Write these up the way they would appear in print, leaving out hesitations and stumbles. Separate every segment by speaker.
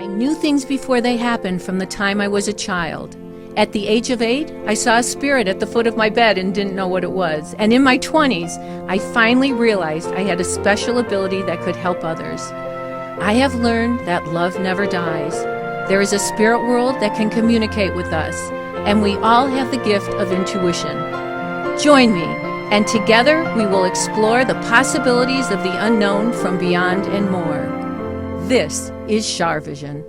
Speaker 1: I knew things before they happened from the time I was a child. At the age of 8, I saw a spirit at the foot of my bed and didn't know what it was. And in my 20s, I finally realized I had a special ability that could help others. I have learned that love never dies. There is a spirit world that can communicate with us, and we all have the gift of intuition. Join me, and together we will explore the possibilities of the unknown from beyond and more. This is CharVision.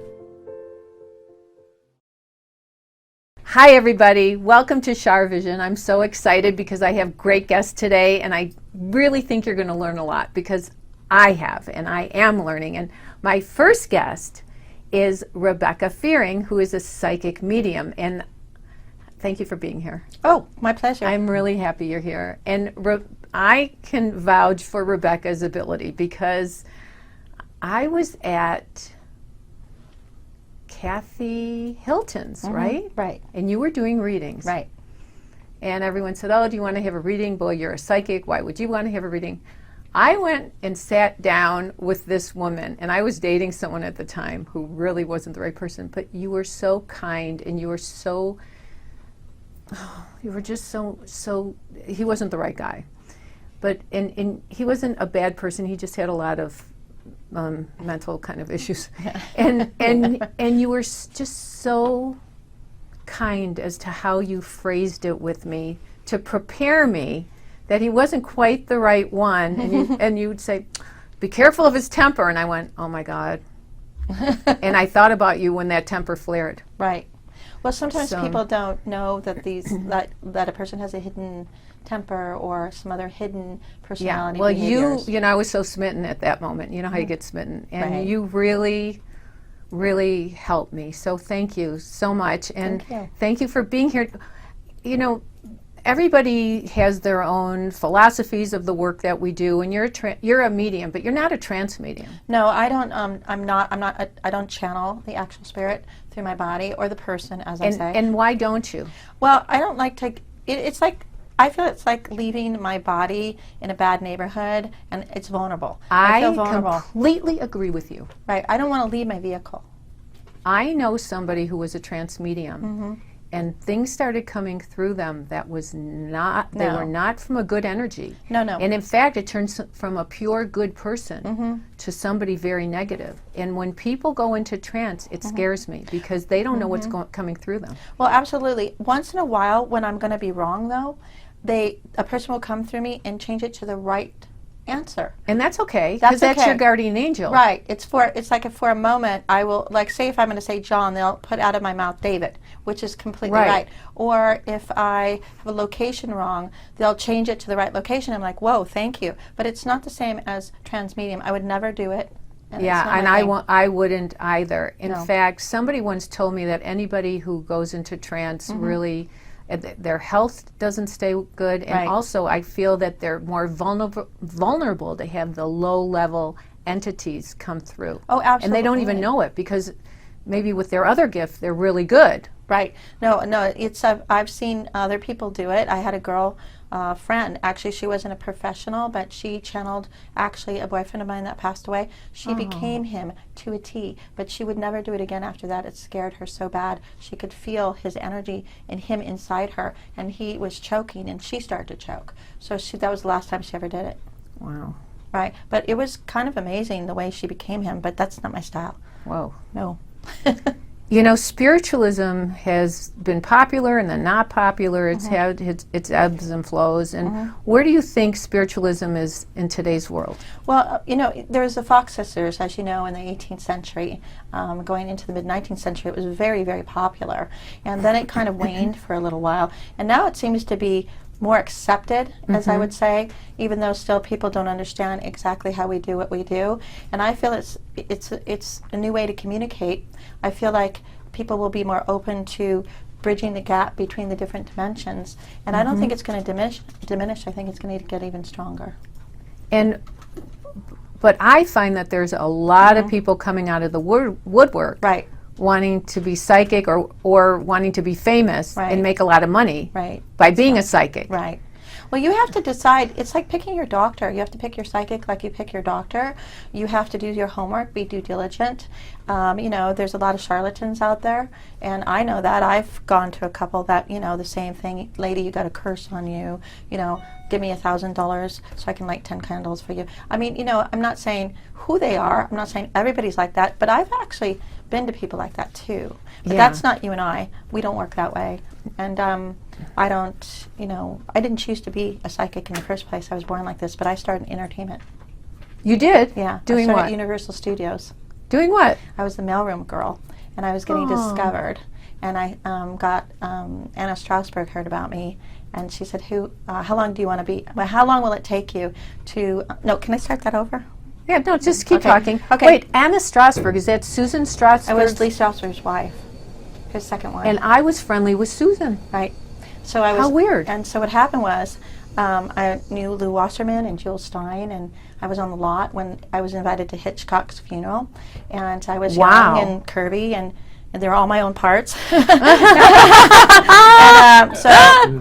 Speaker 1: Hi everybody, welcome to CharVision. I'm so excited because I have great guests today, and I really think you're going to learn a lot because I have, and I am learning. And my first guest is Rebecca Fearing, who is a psychic medium, and thank you for being here.
Speaker 2: Oh, my pleasure.
Speaker 1: I'm really happy you're here. And I can vouch for Rebecca's ability because I was at Kathy Hilton's, right?
Speaker 2: Right.
Speaker 1: And you were doing readings.
Speaker 2: Right.
Speaker 1: And everyone said, oh, do you want to have a reading? Boy, you're a psychic. Why would you want to have a reading? I went and sat down with this woman, and I was dating someone at the time who really wasn't the right person, but you were so kind, and you were so, you were just so, he wasn't the right guy. But, and he wasn't a bad person, he just had a lot of mental kind of issues. And you were just so kind as to how you phrased it with me to prepare me that he wasn't quite the right one. And you would say, be careful of his temper. And I went, oh my God. And I thought about you when that temper flared.
Speaker 2: Right. Well, sometimes people don't know that that a person has a hidden temper or some other hidden personality.
Speaker 1: Yeah. Well,
Speaker 2: behaviors.
Speaker 1: you know, I was so smitten at that moment. You know how you get smitten, and
Speaker 2: Right.
Speaker 1: you really helped me. So thank you so much, and thank you for being here. You know, everybody has their own philosophies of the work that we do, and you're a medium, but you're not a trance medium.
Speaker 2: No, I don't. I don't channel the actual spirit through my body or the person, as I say.
Speaker 1: And why don't you?
Speaker 2: Well, I don't like to. It's like, I feel it's like leaving my body in a bad neighborhood, and it's vulnerable. I feel vulnerable.
Speaker 1: Completely agree with you.
Speaker 2: Right. I don't want to leave my vehicle.
Speaker 1: I know somebody who was a trance medium, and things started coming through them that was not, they were not from a good energy.
Speaker 2: No.
Speaker 1: And in fact, it turns from a pure good person to somebody very negative. And when people go into trance, it scares me because they don't know what's coming through them.
Speaker 2: Well, absolutely. Once in a while, when I'm going to be wrong, though, a person will come through me and change it to the right answer.
Speaker 1: And that's okay, because that's your guardian angel.
Speaker 2: Right. It's like for a moment, I will, like, say if I'm going to say John, they'll put out of my mouth David, which is completely right. Or if I have a location wrong, they'll change it to the right location. I'm like, whoa, thank you. But it's not the same as trans medium. I would never do it.
Speaker 1: Yeah, and I wouldn't either. In fact, somebody once told me that anybody who goes into trance really, their health doesn't stay good, and also I feel that they're more vulnerable to have the low-level entities come through.
Speaker 2: Oh, absolutely.
Speaker 1: And they don't even know it because maybe with their other gift, they're really good.
Speaker 2: Right. No, it's I've seen other people do it. I had a girl friend, actually she wasn't a professional, but she channeled actually a boyfriend of mine that passed away. She became him to a T, but she would never do it again after that. It scared her so bad. She could feel his energy and him inside her, and he was choking, and she started to choke. So that was the last time she ever did it.
Speaker 1: Wow.
Speaker 2: Right. But it was kind of amazing the way she became him, but that's not my style.
Speaker 1: Whoa.
Speaker 2: No.
Speaker 1: You know, spiritualism has been popular and then not popular. It's had its ebbs and flows. And where do you think spiritualism is in today's world?
Speaker 2: Well, you know, there's the Fox sisters, as you know, in the 18th century. Going into the mid-19th century, it was very, very popular. And then it kind of waned for a little while. And now it seems to be more accepted, as I would say, even though still people don't understand exactly how we do what we do. And I feel it's a new way to communicate. I feel like people will be more open to bridging the gap between the different dimensions. And I don't think it's going to diminish. I think it's going to get even stronger.
Speaker 1: But I find that there's a lot of people coming out of the woodwork.
Speaker 2: Right.
Speaker 1: Wanting to be psychic or wanting to be famous and make a lot of money
Speaker 2: right.
Speaker 1: by being a psychic.
Speaker 2: Right. Well, you have to decide. It's like picking your doctor. You have to pick your psychic like you pick your doctor. You have to do your homework, be due diligent. You know, there's a lot of charlatans out there, and I know that. I've gone to a couple that, you know, the same thing. Lady, you got a curse on you. You know, give me $1,000 so I can light 10 candles for you. I mean, you know, I'm not saying who they are. I'm not saying everybody's like that, but I've actually been to people like that too. But that's not you and I. We don't work that way. And I don't, you know, I didn't choose to be a psychic in the first place. I was born like this, but I started in entertainment.
Speaker 1: You did?
Speaker 2: Yeah.
Speaker 1: Doing
Speaker 2: I started
Speaker 1: what?
Speaker 2: at Universal Studios.
Speaker 1: Doing what?
Speaker 2: I was the mailroom girl, and I was getting discovered. And I got Anna Strasberg heard about me, and she said, how long do you want to be? Well, how long will it take you to? No, can I start that over?
Speaker 1: Yeah, no, just keep
Speaker 2: Okay.
Speaker 1: talking.
Speaker 2: Okay.
Speaker 1: Wait, Anna Strasberg, is that Susan Strasberg?
Speaker 2: I was Lee Strasberg's wife, his second wife.
Speaker 1: And I was friendly with Susan.
Speaker 2: Right. So I was.
Speaker 1: How weird.
Speaker 2: And so what happened was, I knew Lou Wasserman and Jill Stein, and I was on the lot when I was invited to Hitchcock's funeral, and I was
Speaker 1: Wow.
Speaker 2: young and curvy, and they're all my own parts. and, so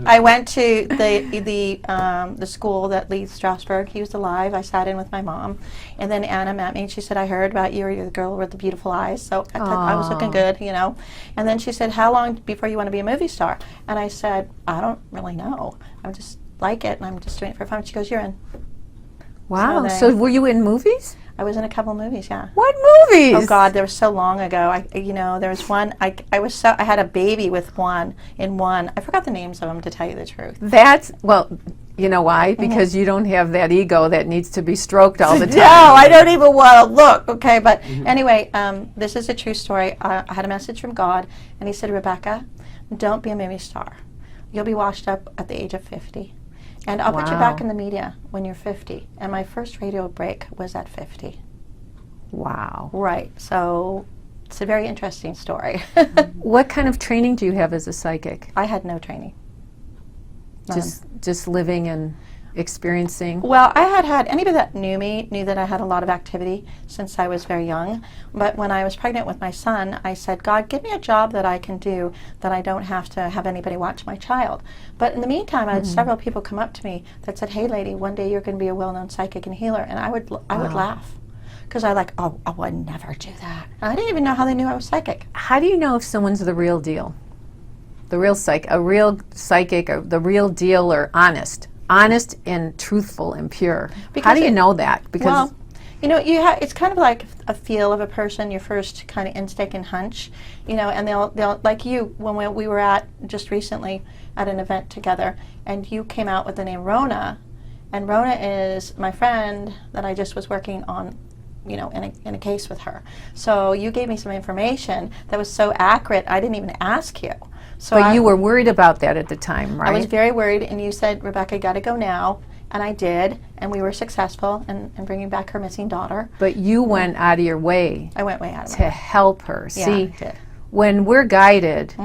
Speaker 2: I went to the school that Lee Strasberg. He was alive. I sat in with my mom, and then Anna met me, and she said, "I heard about you. You're the girl with the beautiful eyes." So I thought I was looking good, you know. And then she said, "How long before you want to be a movie star?" And I said, "I don't really know. I'm just like it, and I'm just doing it for fun." She goes, "You're in."
Speaker 1: Wow.
Speaker 2: So
Speaker 1: So were you in movies?
Speaker 2: I was in a couple movies, yeah.
Speaker 1: What movies?
Speaker 2: Oh God, there was so long ago. You know, there was one. I had a baby with one. I forgot the names of them, to tell you the truth.
Speaker 1: That's, well, you know why? Because you don't have that ego that needs to be stroked all the time.
Speaker 2: No, I don't even want to look. Okay, but anyway, this is a true story. I had a message from God, and He said, "Rebecca, don't be a movie star. You'll be washed up at the age of 50. And I'll put you back in the media when you're 50. And my first radio break was at 50.
Speaker 1: Wow.
Speaker 2: Right. So it's a very interesting story.
Speaker 1: What kind of training do you have as a psychic?
Speaker 2: I had no training. None.
Speaker 1: Just living and experiencing?
Speaker 2: Well, I had anybody that knew me knew that I had a lot of activity since I was very young. But when I was pregnant with my son, I said, "God, give me a job that I can do, that I don't have to have anybody watch my child." But in the meantime, I had several people come up to me that said, "Hey, lady, one day you're going to be a well-known psychic and healer," and I would laugh. Because I I would never do that. I didn't even know how they knew I was psychic.
Speaker 1: How do you know if someone's the real deal? A real psychic, or the real deal, or honest and truthful and pure? How do you know that? Because
Speaker 2: well, you know, it's kind of like a feel of a person, your first kind of instinct and hunch, you know, and they'll like you, when we were at just recently at an event together, and you came out with the name Rona, and Rona is my friend that I just was working on, you know, in a case with her. So you gave me some information that was so accurate, I didn't even ask you. So
Speaker 1: but you were worried about that at the time, right?
Speaker 2: I was very worried, and you said, "Rebecca, you got to go now." And I did, and we were successful in bringing back her missing daughter.
Speaker 1: But you went out of your way
Speaker 2: I went way out of
Speaker 1: to
Speaker 2: my way.
Speaker 1: help her.
Speaker 2: Yeah,
Speaker 1: See,
Speaker 2: I did.
Speaker 1: when we're guided,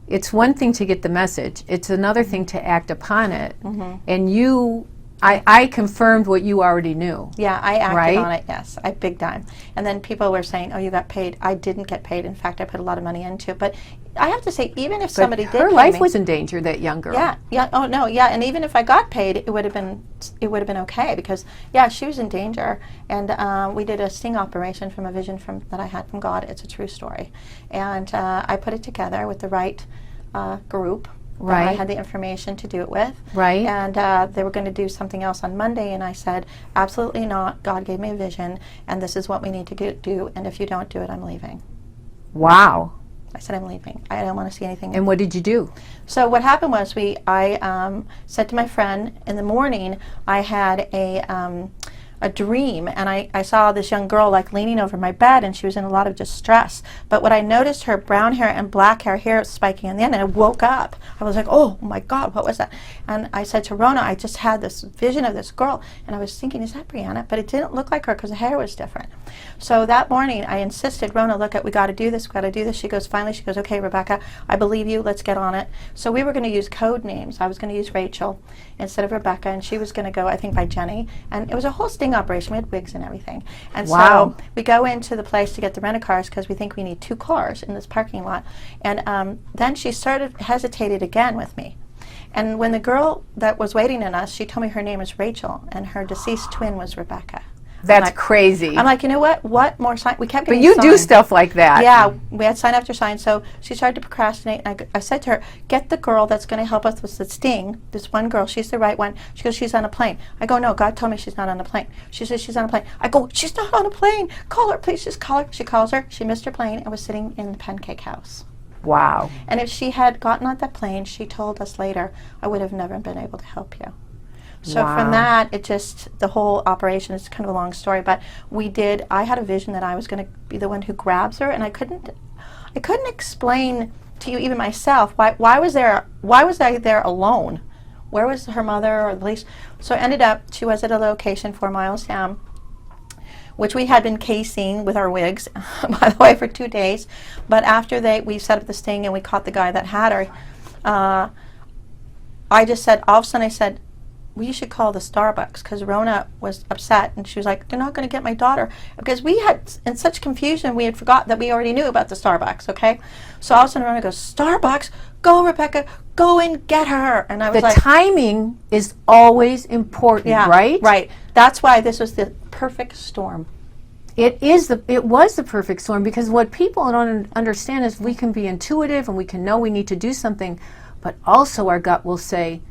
Speaker 1: it's one thing to get the message. It's another thing to act upon it. And I confirmed what you already knew.
Speaker 2: Yeah, I acted
Speaker 1: right?
Speaker 2: on it, yes, big time. And then people were saying, "Oh, you got paid." I didn't get paid. In fact, I put a lot of money into it. But I have to say, even if somebody did
Speaker 1: her
Speaker 2: pay
Speaker 1: life
Speaker 2: me,
Speaker 1: was in danger, that young girl.
Speaker 2: yeah, oh no, yeah, and even if I got paid, it would have been okay, because yeah, she was in danger, and we did a sting operation from a vision that I had from God. It's a true story, and I put it together with the right group.
Speaker 1: Right.
Speaker 2: I had the information to do it with.
Speaker 1: Right.
Speaker 2: And they were going to do something else on Monday, and I said, "Absolutely not. God gave me a vision, and this is what we need to do, and if you don't do it, I'm leaving."
Speaker 1: Wow.
Speaker 2: I said, "I'm leaving. I don't want to see anything."
Speaker 1: And what did you do?
Speaker 2: So what happened was I said to my friend in the morning, I had a dream, and I saw this young girl like leaning over my bed, and she was in a lot of distress. But what I noticed, her brown hair and black hair spiking on the end, and I woke up. I was like, "Oh my God, what was that?" And I said to Rona, "I just had this vision of this girl," and I was thinking, "Is that Brianna?" But it didn't look like her because the hair was different. So that morning I insisted, "Rona, look, we got to do this, we got to do this." She goes, "Okay, Rebecca, I believe you, let's get on it." So we were going to use code names. I was going to use Rachel instead of Rebecca, and she was going to go, I think, by Jenny. And it was a whole sting operation. We had wigs and everything. And
Speaker 1: Wow.
Speaker 2: so we go into the place to get the rent-a-cars because we think we need 2 cars in this parking lot. And then she hesitated again with me. And when the girl that was waiting on us, she told me her name is Rachel, and her deceased twin was Rebecca.
Speaker 1: That's
Speaker 2: like,
Speaker 1: crazy.
Speaker 2: I'm like, you know what? What more sign? We kept
Speaker 1: But
Speaker 2: getting
Speaker 1: you do
Speaker 2: signs.
Speaker 1: stuff like that.
Speaker 2: Yeah, we had sign after sign. So she started to procrastinate. And I said to her, get the girl that's going to help us with the sting. This one girl, she's the right one. She goes, she's on a plane. I go, no, God told me she's not on a plane. She says she's on a plane. I go, she's not on a plane. Call her, please, just call her. She calls her. She missed her plane and was sitting in the pancake house.
Speaker 1: Wow.
Speaker 2: And if she had gotten on that plane, she told us later, I would have never been able to help you. So
Speaker 1: Wow.
Speaker 2: from that, it just, the whole operation is kind of a long story, but I had a vision that I was going to be the one who grabs her, and I couldn't explain to you, even myself, why was I there alone? Where was her mother or the police? So it ended up, she was at a location 4 miles down, which we had been casing with our wigs, by the way, for 2 days. But after we set up the sting and we caught the guy that had her, I just said, all of a sudden I said, we should call the Starbucks, because Rona was upset and she was like, they're not going to get my daughter. Because we had, in such confusion, we had forgot that we already knew about the Starbucks, okay? So all of a sudden Rona goes, Starbucks? Go, Rebecca, go and get her. And I was like,
Speaker 1: The timing is always important,
Speaker 2: yeah,
Speaker 1: right?
Speaker 2: Right. That's why this was the perfect storm.
Speaker 1: It was the perfect storm, because what people don't understand is we can be intuitive and we can know we need to do something, but also our gut will say,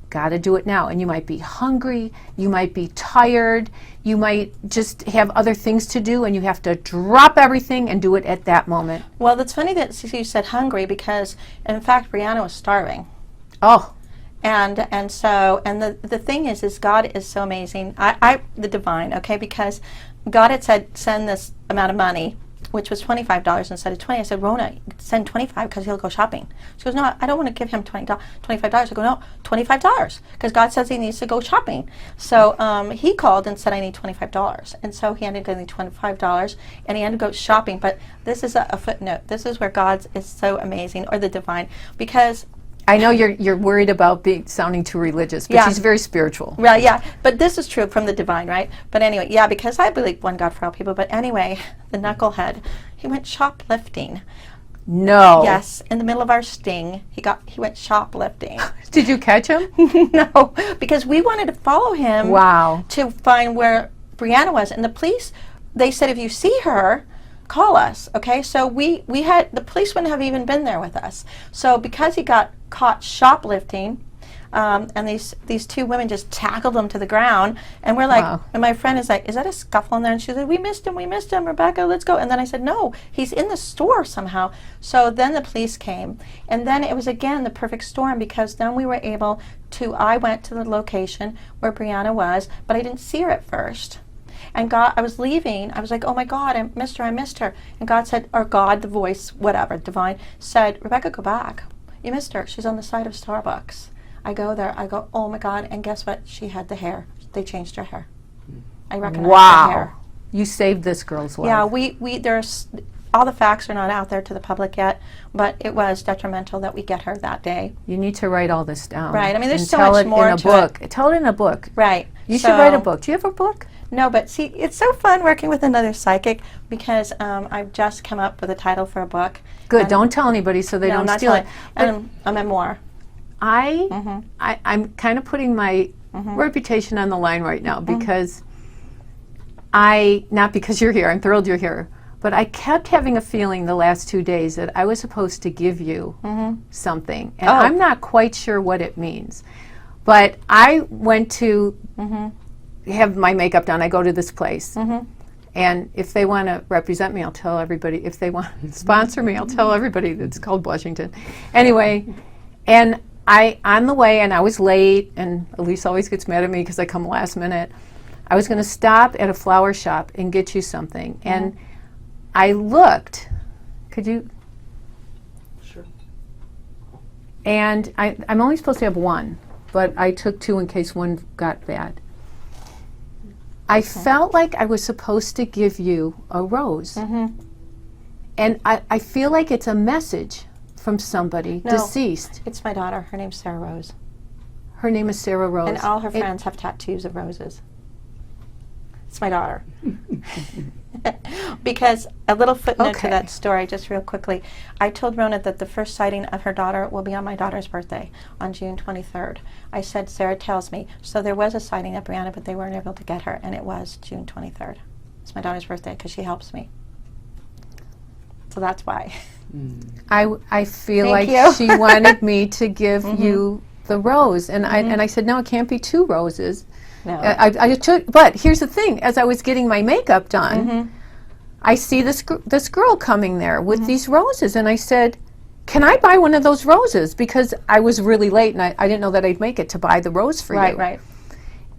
Speaker 1: gotta do it now. And you might be hungry, you might be tired, you might just have other things to do, and you have to drop everything and do it at that moment.
Speaker 2: Well, it's funny that you said hungry, because in fact Brianna was starving.
Speaker 1: Oh,
Speaker 2: And the thing is God is so amazing. The divine, okay, because God had said send this amount of money, which was $25 instead of $20. I said, Rona, send $25 because he'll go shopping. She goes, no, I don't want to give him $25. I go, no, $25 because God says he needs to go shopping. So he called and said, I need $25. And so he ended up getting $25 and he ended up going shopping. But this is a footnote. This is where God is so amazing, or the divine, because
Speaker 1: I know you're worried about sounding too religious, but
Speaker 2: Yeah.
Speaker 1: she's very spiritual.
Speaker 2: Right, yeah, but this is true from the divine, right? But anyway, yeah, because I believe one God for all people. But anyway, the knucklehead, he went shoplifting.
Speaker 1: No.
Speaker 2: Yes, in the middle of our sting, he went shoplifting.
Speaker 1: Did you catch him?
Speaker 2: No, because we wanted to follow him.
Speaker 1: Wow.
Speaker 2: To find where Brianna was, and the police, they said if you see her, call us. Okay, so we had, the police wouldn't have even been there with us. So because he got caught shoplifting, and these 2 women just tackled him to the ground, and we're like,
Speaker 1: Wow.
Speaker 2: and my friend is like, is that a scuffle in there? And she said, we missed him, Rebecca, let's go. And then I said, no, he's in the store somehow. So then the police came, and then it was again the perfect storm, because then we were able to, I went to the location where Brianna was, but I didn't see her at first. And God, I was leaving. I was like, oh my God, I missed her. And God said, or God, the voice, whatever, divine, said, Rebecca, go back. You missed her. She's on the side of Starbucks. I go there. I go, oh my God. And guess what? She had the hair. They changed her hair. I recognize her hair.
Speaker 1: Wow. You saved this girl's life.
Speaker 2: Yeah, there's, all the facts are not out there to the public yet, but it was detrimental that we get her that day.
Speaker 1: You need to write all this down.
Speaker 2: Right. I mean, there's
Speaker 1: and
Speaker 2: so
Speaker 1: tell
Speaker 2: much
Speaker 1: it
Speaker 2: more
Speaker 1: in a
Speaker 2: to
Speaker 1: book. Tell it in a book.
Speaker 2: Right.
Speaker 1: You should write a book. Do you have a book?
Speaker 2: No, but see, it's so fun working with another psychic, because I've just come up with a title for a book.
Speaker 1: Good. Don't tell anybody so they don't steal it.
Speaker 2: And a memoir.
Speaker 1: I'm kind of putting my reputation on the line right now, because not because you're here, I'm thrilled you're here, but I kept having a feeling the last 2 days that I was supposed to give you something, and I'm not quite sure what it means. But I went to have my makeup done. I go to this place. And if they want to represent me, I'll tell everybody. If they want to sponsor me, I'll tell everybody that it's called Washington. Anyway, and on the way, and I was late, and Elise always gets mad at me because I come last minute. I was going to stop at a flower shop and get you something. And I looked. Could you?
Speaker 3: Sure.
Speaker 1: And I'm only supposed to have one, but I took 2 in case one got bad. I felt like I was supposed to give you a rose. And I feel like it's a message from somebody deceased.
Speaker 2: It's my daughter. Her name's Sarah Rose.
Speaker 1: Her name is Sarah Rose.
Speaker 2: And all her friends have tattoos of roses. It's my daughter. Because a little footnote
Speaker 1: Okay.
Speaker 2: to that story, just real quickly. I told Rona that the first sighting of her daughter will be on my daughter's birthday, on June 23rd. I said, Sarah tells me. So there was a sighting of Brianna, but they weren't able to get her, and it was June 23rd. It's my daughter's birthday because she helps me. So that's why.
Speaker 1: I feel
Speaker 2: Thank
Speaker 1: like
Speaker 2: you.
Speaker 1: she wanted me to give you the rose, and I said, no, it can't be 2 roses.
Speaker 2: No.
Speaker 1: I took, but here's the thing: as I was getting my makeup done, I see this girl coming there with these roses, and I said, "Can I buy one of those roses?" Because I was really late, and I didn't know that I'd make it to buy the rose for you.
Speaker 2: Right.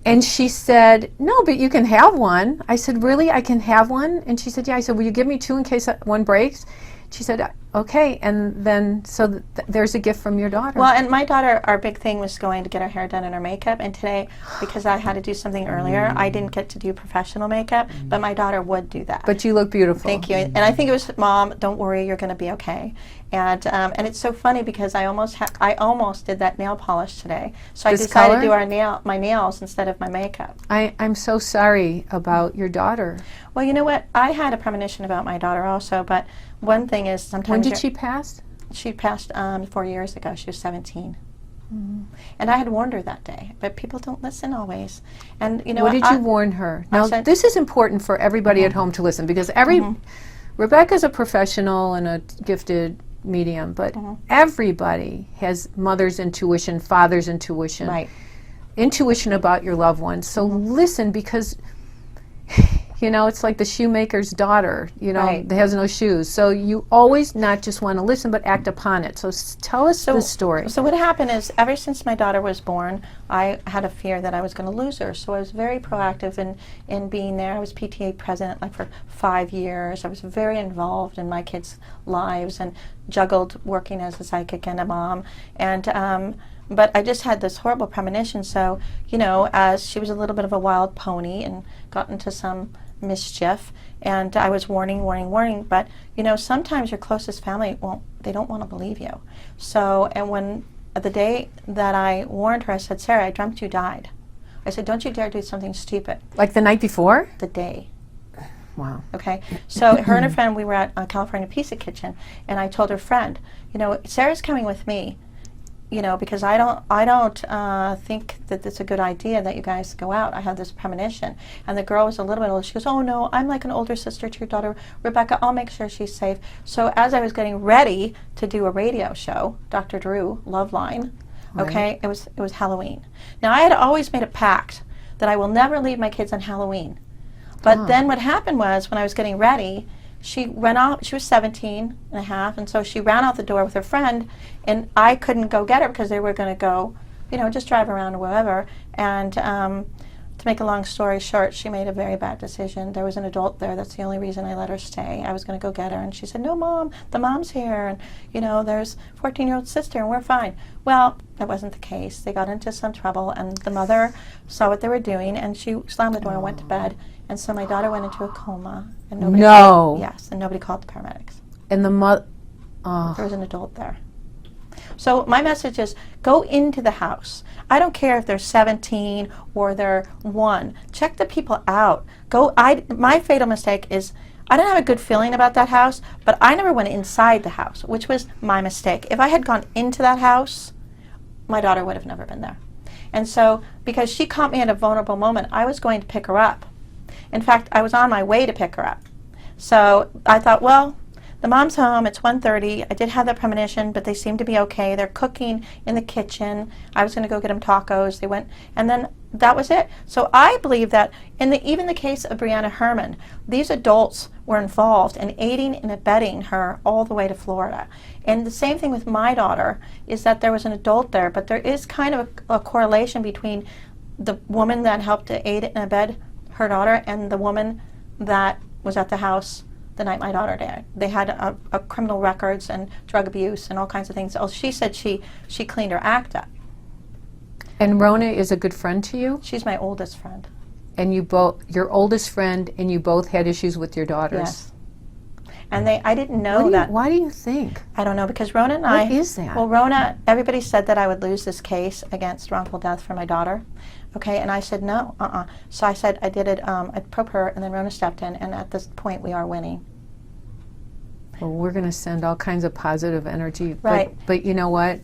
Speaker 1: And she said, "No, but you can have one." I said, "Really? I can have one?" And she said, "Yeah." I said, "Will you give me 2 in case one breaks?" She said, "Okay." And then, so there's a gift from your daughter.
Speaker 2: Well, and my daughter, our big thing was going to get her hair done and her makeup. And today, because I had to do something earlier, I didn't get to do professional makeup, but my daughter would do that.
Speaker 1: But you look beautiful.
Speaker 2: Thank you. And I think it was, Mom, don't worry, you're going to be okay. And it's so funny because I almost did that nail polish today. So I
Speaker 1: This
Speaker 2: decided
Speaker 1: color?
Speaker 2: to do my nails instead of my makeup.
Speaker 1: I'm so sorry about your daughter.
Speaker 2: Well, you know what? I had a premonition about my daughter also, but one thing is sometimes
Speaker 1: When did she pass?
Speaker 2: She passed 4 years ago. She was 17. And I had warned her that day, but people don't listen always. And you know
Speaker 1: What did you warn her? Now,
Speaker 2: said-
Speaker 1: this is important for everybody at home to listen, because Rebecca's a professional and a gifted medium, but everybody has mother's intuition, father's intuition,
Speaker 2: Right.
Speaker 1: intuition about your loved ones. So listen, because you know, it's like the shoemaker's daughter, you know,
Speaker 2: Right.
Speaker 1: that has no shoes. So you always not just want to listen, but act upon it. So tell us the story.
Speaker 2: So what happened is, ever since my daughter was born, I had a fear that I was going to lose her. So I was very proactive in being there. I was PTA president like for 5 years. I was very involved in my kids' lives and juggled working as a psychic and a mom. And but I just had this horrible premonition. So, you know, as she was a little bit of a wild pony and got into some mischief, and I was warning, but you know, sometimes your closest family they don't want to believe you. So, and when the day that I warned her, I said, Sarah, I dreamt you died. I said, don't you dare do something stupid.
Speaker 1: Like the night before?
Speaker 2: The day.
Speaker 1: Wow.
Speaker 2: Okay, so her and her friend, we were at California Pizza Kitchen, and I told her friend, you know, Sarah's coming with me, you know, because I don't think that it's a good idea that you guys go out. I have this premonition. And the girl was a little bit older. She goes, oh no, I'm like an older sister to your daughter, Rebecca. I'll make sure she's safe. So as I was getting ready to do a radio show, Dr. Drew, Loveline, okay, it was Halloween. Now I had always made a pact that I will never leave my kids on Halloween. But then what happened was, when I was getting ready, she ran out. She was 17 and a half, and so she ran out the door with her friend, and I couldn't go get her because they were going to go, you know, just drive around or whatever. And to make a long story short, she made a very bad decision. There was an adult there. That's the only reason I let her stay. I was going to go get her, and she said, no, Mom, the mom's here, and, you know, there's 14-year-old sister, and we're fine. Well, that wasn't the case. They got into some trouble, and the mother saw what they were doing, and she slammed the door and went to bed. And so my daughter went into a coma, and nobody and nobody called the paramedics.
Speaker 1: And the mother,
Speaker 2: There was an adult there. So my message is, go into the house. I don't care if they're 17 or they're 1. Check the people out. My fatal mistake is, I don't have a good feeling about that house, but I never went inside the house, which was my mistake. If I had gone into that house, my daughter would have never been there. And so, because she caught me at a vulnerable moment, I was going to pick her up. In fact, I was on my way to pick her up. So I thought, well, the mom's home, it's 1:30. I did have that premonition, but they seem to be okay. They're cooking in the kitchen. I was going to go get them tacos. They went, and then that was it. So I believe that even the case of Brianna Herman, these adults were involved in aiding and abetting her all the way to Florida. And the same thing with my daughter, is that there was an adult there, but there is kind of a correlation between the woman that helped to aid and abet her daughter and the woman that was at the house the night my daughter died. They had a criminal records and drug abuse and all kinds of things. Oh, she said she cleaned her act up.
Speaker 1: and Rona is a good friend to you?
Speaker 2: She's my oldest friend.
Speaker 1: And your oldest friend, and you both had issues with your daughters.
Speaker 2: Yes. And I didn't know that.
Speaker 1: Why do you think?
Speaker 2: I don't know, because Rona and
Speaker 1: What is that?
Speaker 2: Well, Rona, everybody said that I would lose this case against wrongful death for my daughter. Okay, and I said, no, So I said, I did it, I probe her, and then Rona stepped in, and at this point, we are winning.
Speaker 1: Well, we're going to send all kinds of positive energy.
Speaker 2: Right.
Speaker 1: But you know what?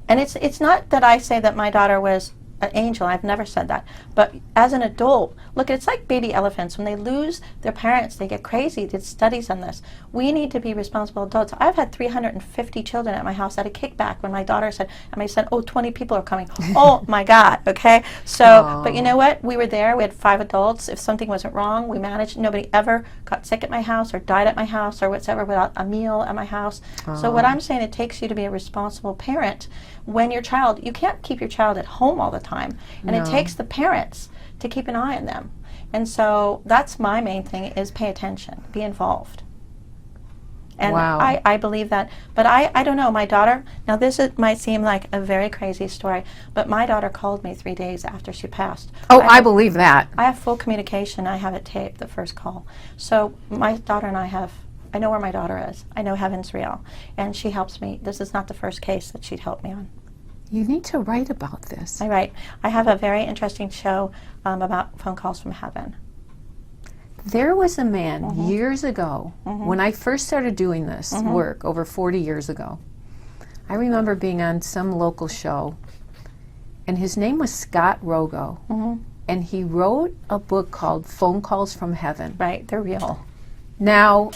Speaker 2: And it's not that I say that my daughter was an angel. I've never said that. But as an adult, look, it's like baby elephants. When they lose their parents, they get crazy. There's studies on this. We need to be responsible adults. I've had 350 children at my house at a kickback when my daughter said, and I said, oh, 20 people are coming. Oh, my God, okay? So, but you know what? We were there. We had 5 adults. If something wasn't wrong, we managed. Nobody ever got sick at my house or died at my house or whatever without a meal at my house. So what I'm saying, it takes you to be a responsible parent when your child, you can't keep your child at home all the time. And it takes the parents to keep an eye on them. And so that's my main thing, is pay attention, be involved. And
Speaker 1: wow.
Speaker 2: I believe that. But I don't know, my daughter, now might seem like a very crazy story, but my daughter called me 3 days after she passed.
Speaker 1: Oh, I believe that.
Speaker 2: I have full communication. I have it taped, the first call. So my daughter and I know where my daughter is. I know heaven's real. And she helps me. This is not the first case that she'd helped me on.
Speaker 1: You need to write about this.
Speaker 2: I write. I have a very interesting show about phone calls from heaven.
Speaker 1: There was a man years ago, when I first started doing this work, over 40 years ago. I remember being on some local show, and his name was Scott Rogo, and he wrote a book called Phone Calls from Heaven.
Speaker 2: Right, they're real.
Speaker 1: Now,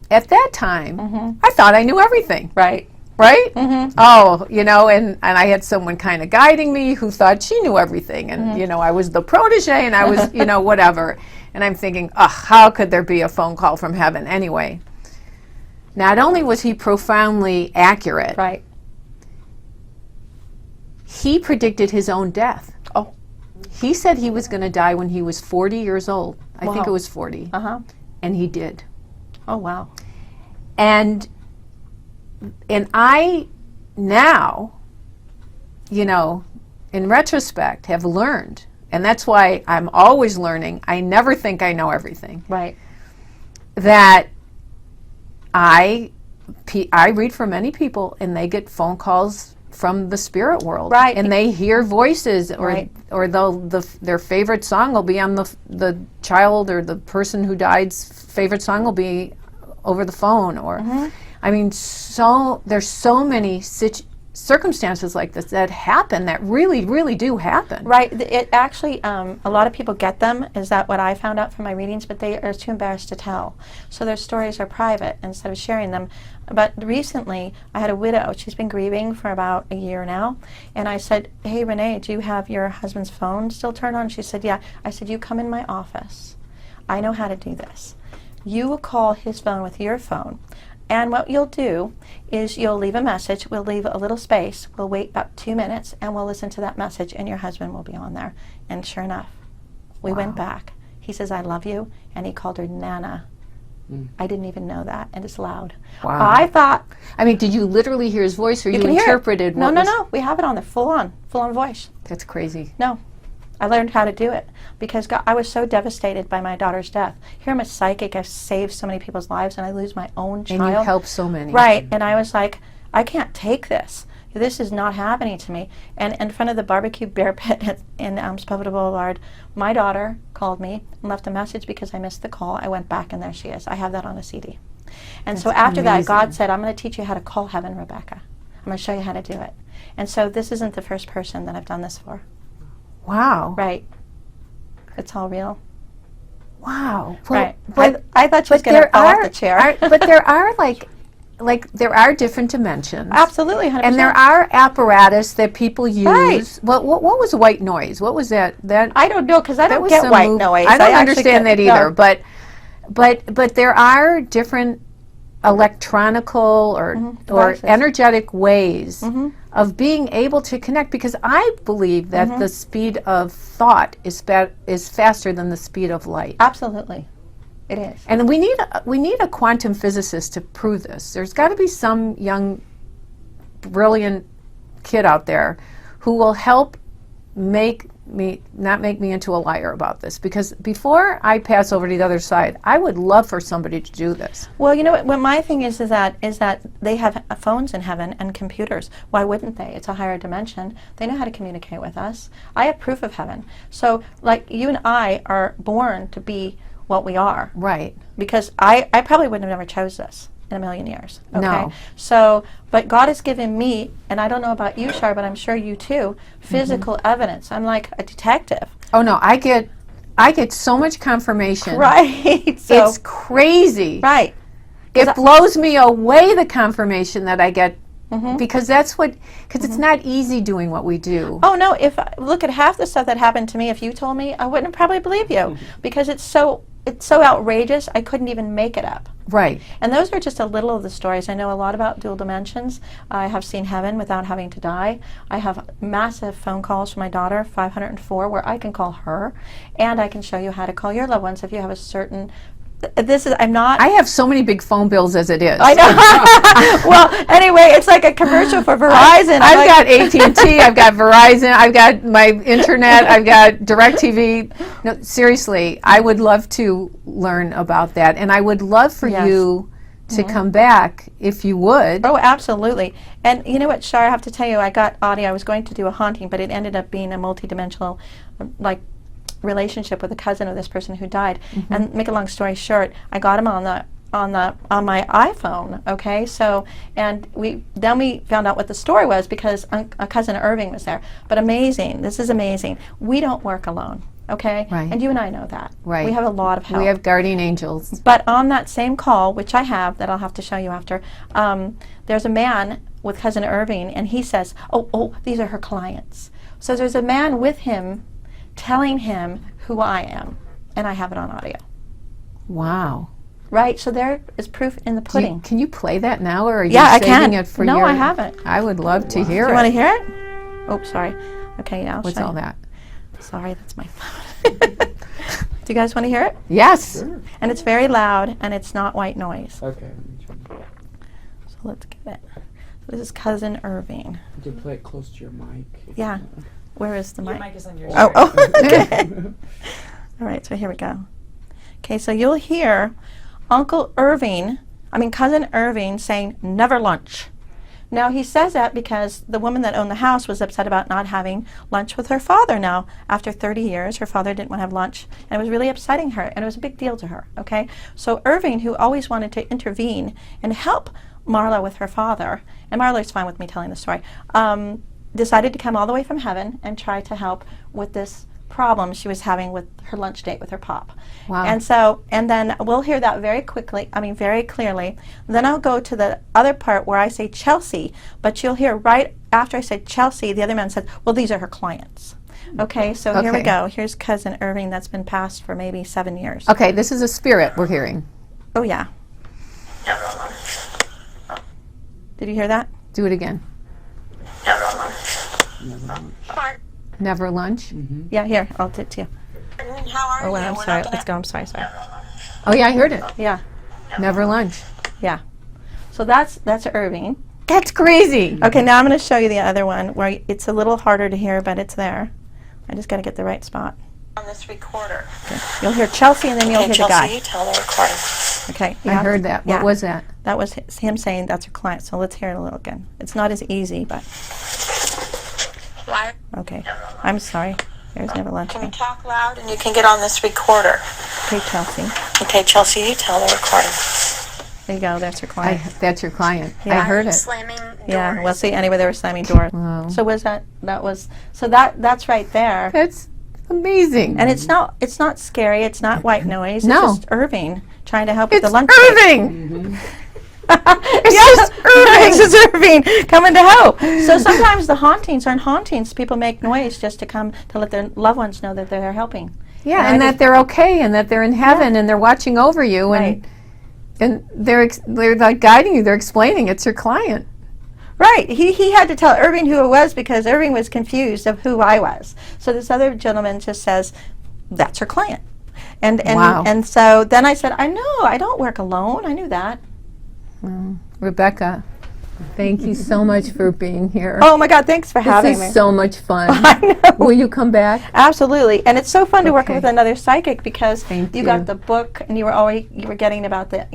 Speaker 1: at that time, I thought I knew everything.
Speaker 2: Right.
Speaker 1: Right? Oh, you know, and I had someone kind of guiding me who thought she knew everything. And, you know, I was the protege and I was, you know, whatever. And I'm thinking, how could there be a phone call from heaven? Anyway, not only was he profoundly accurate,
Speaker 2: right,
Speaker 1: he predicted his own death.
Speaker 2: Oh.
Speaker 1: He said he was going to die when he was 40 years old. I think it was 40. And he did.
Speaker 2: Oh, wow.
Speaker 1: And I now, you know, in retrospect, have learned, and that's why I'm always learning. I never think I know everything.
Speaker 2: Right.
Speaker 1: That I read for many people, and they get phone calls from the spirit world.
Speaker 2: Right.
Speaker 1: And they hear voices, or their favorite song will be on the child or the person who died's favorite song will be over the phone, or I mean, there's so many circumstances like this that happen, that really, really do happen.
Speaker 2: Right. It actually, a lot of people get them. Is that what I found out from my readings? But they are too embarrassed to tell. So their stories are private instead of sharing them. But recently, I had a widow. She's been grieving for about a year now. And I said, hey, Renee, do you have your husband's phone still turned on? She said, yeah. I said, you come in my office. I know how to do this. You will call his phone with your phone. And what you'll do is you'll leave a message. We'll leave a little space. We'll wait about 2 minutes, and we'll listen to that message, and your husband will be on there. And sure enough, we went back. He says, I love you, and he called her Nana. I didn't even know that, and it's loud.
Speaker 1: Wow.
Speaker 2: I thought...
Speaker 1: I mean, did you literally hear his voice, or you interpreted what was...
Speaker 2: No. We have it on there, full-on voice.
Speaker 1: That's crazy.
Speaker 2: No. I learned how to do it because I was so devastated by my daughter's death. Here I'm a psychic. I've saved so many people's lives, and I lose my own child.
Speaker 1: And you helped so many.
Speaker 2: Right. And I was like, I can't take this. This is not happening to me. And in front of the barbecue bear pit in Spavada Boulevard, my daughter called me and left a message because I missed the call. I went back, and there she is. I have that on a CD. And so after that, God said, I'm going to teach you how to call heaven, Rebecca. I'm going to show you how to do it. And so this isn't the first person that I've done this for.
Speaker 1: Wow.
Speaker 2: Right. It's all real.
Speaker 1: Wow.
Speaker 2: Well, right. I thought she was going to fall off the chair.
Speaker 1: But there are like there are different dimensions.
Speaker 2: Absolutely, 100%.
Speaker 1: And there are apparatus that people use.
Speaker 2: Right.
Speaker 1: What was white noise? What was that?
Speaker 2: I don't know, because I don't get white noise.
Speaker 1: I don't understand that either. No. But there are different electronical or energetic ways of being able to connect, because I believe that the speed of thought is faster than the speed of light.
Speaker 2: Absolutely, it is.
Speaker 1: And we need a quantum physicist to prove this. There's got to be some young, brilliant kid out there who will help make make me into a liar about this, because before I pass over to the other side, I would love for somebody to do this.
Speaker 2: Well, you know what my thing is that they have phones in heaven and computers. Why wouldn't they? It's a higher dimension. They know how to communicate with us. I have proof of heaven. So, like, you and I are born to be what we are.
Speaker 1: Right.
Speaker 2: Because I probably wouldn't have never chose this in a million years. Okay?
Speaker 1: No.
Speaker 2: So, but God has given me, and I don't know about you, Char, but I'm sure you too, physical evidence. I'm like a detective.
Speaker 1: Oh no, I get so much confirmation.
Speaker 2: Right. So,
Speaker 1: It's crazy.
Speaker 2: right.
Speaker 1: It blows me away, the confirmation that I get, because it's not easy doing what we do.
Speaker 2: Oh no, look at half the stuff that happened to me, if you told me, I wouldn't probably believe you, because it's so outrageous, I couldn't even make it up.
Speaker 1: Right.
Speaker 2: And those are just a little of the stories. I know a lot about dual dimensions. I have seen heaven without having to die. I have massive phone calls from my daughter, 504, where I can call her, and I can show you how to call your loved ones if you have a certain...
Speaker 1: I have so many big phone bills as it is.
Speaker 2: I know. Well, anyway, it's like a commercial for Verizon.
Speaker 1: I've got AT&T, I've got Verizon, I've got my internet, I've got DirecTV. No, seriously, I would love to learn about that, and I would love for you to come back if you would.
Speaker 2: Oh, absolutely. And you know what, Char, I have to tell you, I got audio. I was going to do a haunting, but it ended up being a multidimensional, relationship with a cousin of this person who died. And make a long story short, I got him on my iPhone. Okay, so we found out what the story was, because a cousin Irving was there. But amazing, this is amazing. We don't work alone. Okay,
Speaker 1: right.
Speaker 2: And you and I know that.
Speaker 1: Right.
Speaker 2: We have a lot of help.
Speaker 1: We have guardian angels.
Speaker 2: But on that same call, which I have, that I'll have to show you after, there's a man with cousin Irving, and he says, "Oh, these are her clients." So there's a man with him, telling him who I am, and I have it on audio.
Speaker 1: Wow.
Speaker 2: Right, so there is proof in the pudding.
Speaker 1: Can you play that now, or are you
Speaker 2: I
Speaker 1: saving
Speaker 2: can.
Speaker 1: it for
Speaker 2: No,
Speaker 1: your...
Speaker 2: I haven't.
Speaker 1: I would love to hear
Speaker 2: Do
Speaker 1: it.
Speaker 2: you want to hear it? Oh, sorry. Okay, yeah, I'll
Speaker 1: What's
Speaker 2: show
Speaker 1: all
Speaker 2: you.
Speaker 1: that?
Speaker 2: Sorry, that's my phone. Do you guys want to hear it?
Speaker 1: Yes.
Speaker 3: Sure.
Speaker 2: And it's very loud, and it's not white noise.
Speaker 3: Okay. Let me try.
Speaker 2: So let's get it. So this is cousin Irving.
Speaker 3: You can play it close to your mic.
Speaker 2: Yeah. Where is the
Speaker 4: Your
Speaker 2: mic?
Speaker 4: mic is on your
Speaker 2: Oh, okay. All right, so here we go. Okay, so you'll hear cousin Irving saying, "Never lunch." Now, he says that because the woman that owned the house was upset about not having lunch with her father. Now, after 30 years, her father didn't want to have lunch, and it was really upsetting her, and it was a big deal to her, okay? So Irving, who always wanted to intervene and help Marla with her father, and Marla's fine with me telling the story, decided to come all the way from heaven and try to help with this problem she was having with her lunch date with her pop.
Speaker 1: Wow.
Speaker 2: And then we'll hear that very clearly. Then I'll go to the other part where I say Chelsea, but you'll hear right after I said Chelsea, the other man said, "Well, these are her clients." Okay, so here we
Speaker 1: Okay.
Speaker 2: go. Here's cousin Irving that's been passed for maybe 7 years.
Speaker 1: Okay, this is a spirit we're hearing.
Speaker 2: Oh, yeah. Did you hear that?
Speaker 1: Do it again. Never lunch?
Speaker 2: Yeah, here, I'll do it to you.
Speaker 4: How are
Speaker 2: Oh, wait,
Speaker 4: you?
Speaker 2: I'm
Speaker 4: We're
Speaker 2: sorry.
Speaker 4: not
Speaker 2: Let's go. I'm sorry.
Speaker 1: Oh yeah, I heard it.
Speaker 2: Yeah,
Speaker 1: Never lunch.
Speaker 2: yeah. So that's Irving.
Speaker 1: That's crazy.
Speaker 2: Okay, now I'm going to show you the other one where it's a little harder to hear, but it's there. I just got to get the right spot.
Speaker 4: on this recorder.
Speaker 2: Okay. You'll hear Chelsea, and then you'll hear
Speaker 4: Chelsea,
Speaker 2: the guy.
Speaker 4: you tell the recorder.
Speaker 2: Okay.
Speaker 1: I heard that. What was that?
Speaker 2: That was him saying that's her client. So let's hear it a little again. It's not as easy, but
Speaker 4: Why?
Speaker 2: okay. I'm sorry. There's never lunch.
Speaker 4: Can you talk loud and you can get on this recorder?
Speaker 2: Okay, Chelsea.
Speaker 4: Okay, Chelsea, you tell the recorder.
Speaker 2: There you go. That's her client.
Speaker 1: That's your client.
Speaker 2: Yeah.
Speaker 1: I heard it.
Speaker 4: Slamming doors.
Speaker 2: Yeah. Well, see, anyway, they were slamming doors.
Speaker 1: Wow.
Speaker 2: So was that? That was. So that's right there.
Speaker 1: That's amazing.
Speaker 2: And it's not scary. It's not white noise.
Speaker 1: No.
Speaker 2: It's just Irving trying to help with
Speaker 1: It's
Speaker 2: the lunch.
Speaker 1: Irving.
Speaker 2: It's just Irving. It's just Irving coming to help. So sometimes the hauntings aren't hauntings. People make noise just to come to let their loved ones know that they're helping.
Speaker 1: Yeah,
Speaker 2: And
Speaker 1: and
Speaker 2: I
Speaker 1: that
Speaker 2: just-
Speaker 1: they're okay, and that they're in heaven, and they're watching over you,
Speaker 2: Right.
Speaker 1: and they're like guiding you. They're explaining it's your client.
Speaker 2: Right. He had to tell Irving who it was because Irving was confused of who I was. So this other gentleman just says, that's her client. And
Speaker 1: Wow.
Speaker 2: and so then I said, I know, I don't work alone. I knew that.
Speaker 1: Rebecca, Thank you so much for being here.
Speaker 2: Oh my God, thanks for having
Speaker 1: This
Speaker 2: me.
Speaker 1: is so much fun.
Speaker 2: I know.
Speaker 1: Will you come back?
Speaker 2: Absolutely, and it's so fun to work
Speaker 1: Okay.
Speaker 2: with another psychic because
Speaker 1: Thank
Speaker 2: you
Speaker 1: you.
Speaker 2: got the book and you were getting about the